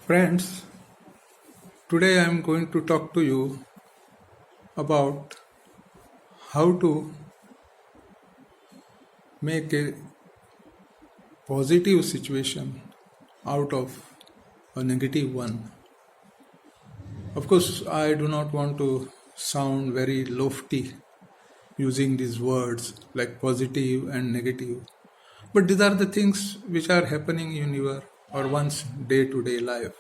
Friends, today I am going to talk to you about how to make a positive situation out of a negative one. Of course, I do not want to sound very lofty using these words like positive and negative, but these are the things which are happening in your or one's day to day life.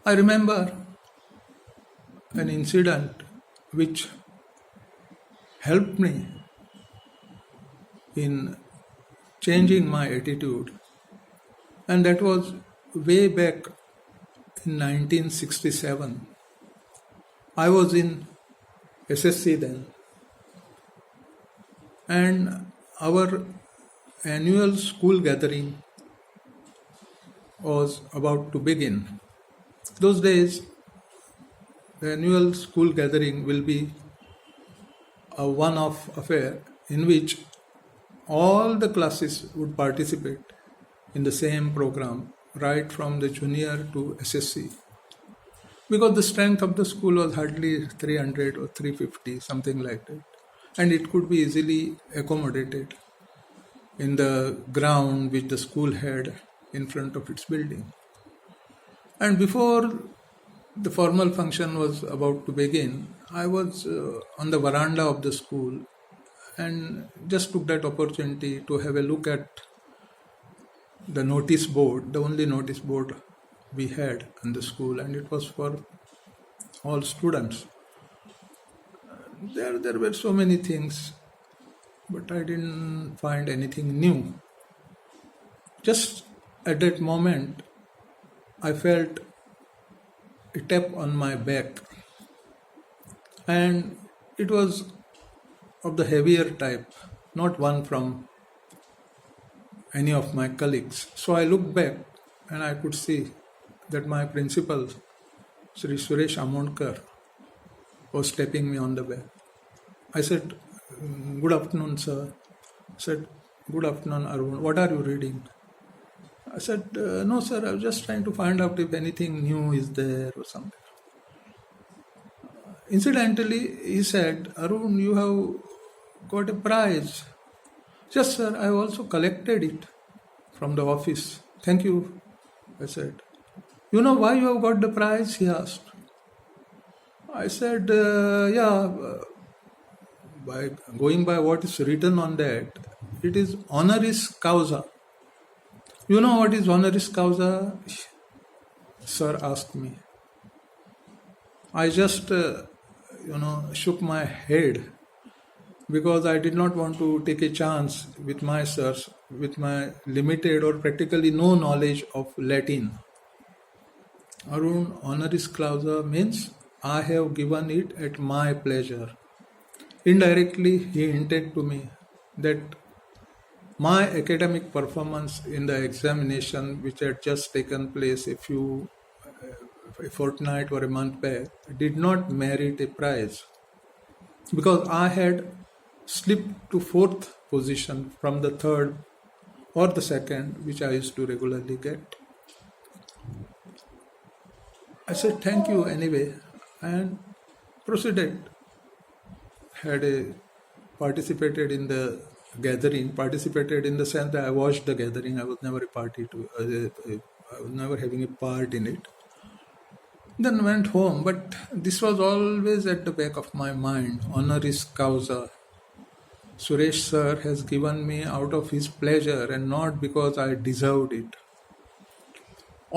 I remember an incident which helped me in changing my attitude, and that was way back in 1967. I was in SSC then, and our annual school gathering was about to begin. Those days, the annual school gathering will be a one-off affair in which all the classes would participate in the same program, right from the junior to SSC. Because the strength of the school was hardly 300 or 350, something like that. And it could be easily accommodated in the ground which the school had in front of its building. And before the formal function was about to begin, I was on the veranda of the school and just took that opportunity to have a look at the notice board, the only notice board we had in the school, and it was for all students. There were so many things, but I didn't find anything new. Just at that moment, I felt a tap on my back, and it was of the heavier type, not one from any of my colleagues. So I looked back and I could see that my principal, Sri Suresh Amondkar, was tapping me on the back. I said, "Good afternoon, sir." I said, "Good afternoon, Arun. What are you reading?" I said, "No, sir, I was just trying to find out if anything new is there or something." Incidentally, he said, "Arun, you have got a prize." "Yes, sir, I also collected it from the office." "Thank you," I said. "You know why you have got the prize?" he asked. I said, by going by what is written on that, it is honoris causa. "You know what is honoris causa?" sir asked me. I just, shook my head because I did not want to take a chance with my sirs, with my limited or practically no knowledge of Latin. "Arun, honoris causa means I have given it at my pleasure." Indirectly, he hinted to me that my academic performance in the examination, which had just taken place a fortnight or a month back, did not merit a prize because I had slipped to fourth position from the third or the second, which I used to regularly get. I said, "Thank you anyway," and proceeded. Participated in the gathering, participated in the sense that I watched the gathering. I was never I was never having a part in it. Then went home, but this was always at the back of my mind, honoris causa. Suresh sir has given me out of his pleasure and not because I deserved it.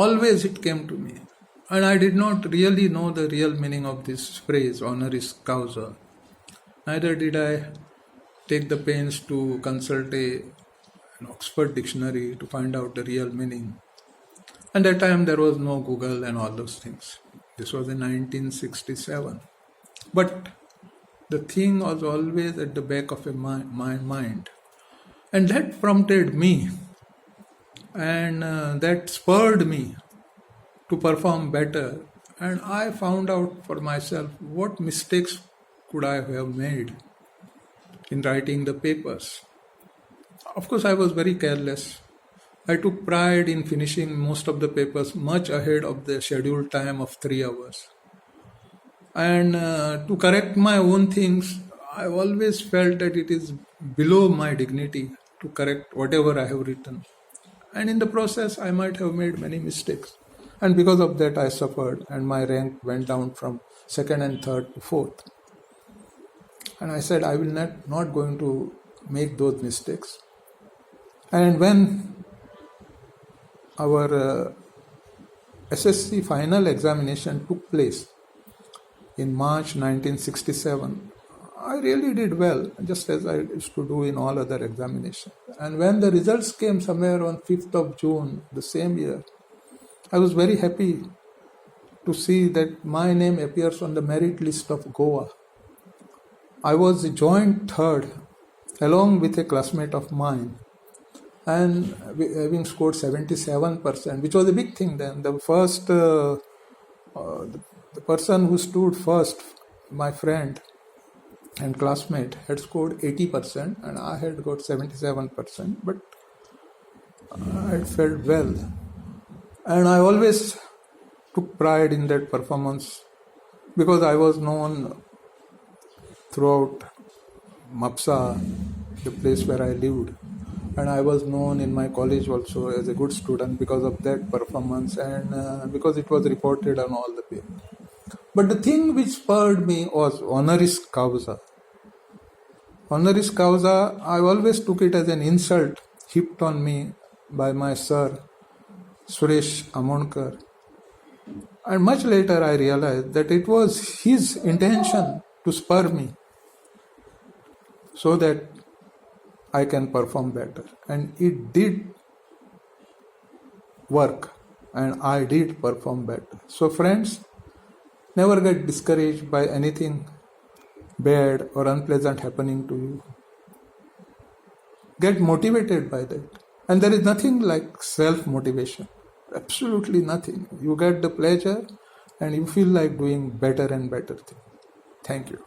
Always it came to me, and I did not really know the real meaning of this phrase, honoris causa. Neither did I take the pains to consult an Oxford dictionary to find out the real meaning. And at that time there was no Google and all those things. This was in 1967. But the thing was always at the back of my mind. And that prompted me and that spurred me to perform better. And I found out for myself what mistakes could I have made in writing the papers. Of course, I was very careless. I took pride in finishing most of the papers much ahead of the scheduled time of 3 hours. And to correct my own things, I always felt that it is below my dignity to correct whatever I have written. And in the process, I might have made many mistakes. And because of that, I suffered, and my rank went down from second and third to fourth. And I said, I will not going to make those mistakes. And when our SSC final examination took place in March 1967, I really did well, just as I used to do in all other examinations. And when the results came somewhere on 5th of June the same year, I was very happy to see that my name appears on the merit list of Goa. I was joint third along with a classmate of mine, and having scored 77%, which was a big thing then. The first, the person who stood first, my friend and classmate, had scored 80% and I had got 77%, but I felt well. And I always took pride in that performance because I was known throughout Mapsa, the place where I lived. And I was known in my college also as a good student because of that performance and because it was reported on all the papers. But the thing which spurred me was honoris causa. Honoris causa, I always took it as an insult heaped on me by my sir, Suresh Amonkar. And much later I realized that it was his intention to spur me so that I can perform better. And it did work, and I did perform better. So friends, never get discouraged by anything bad or unpleasant happening to you. Get motivated by that. And there is nothing like self-motivation. Absolutely nothing. You get the pleasure and you feel like doing better and better things. Thank you.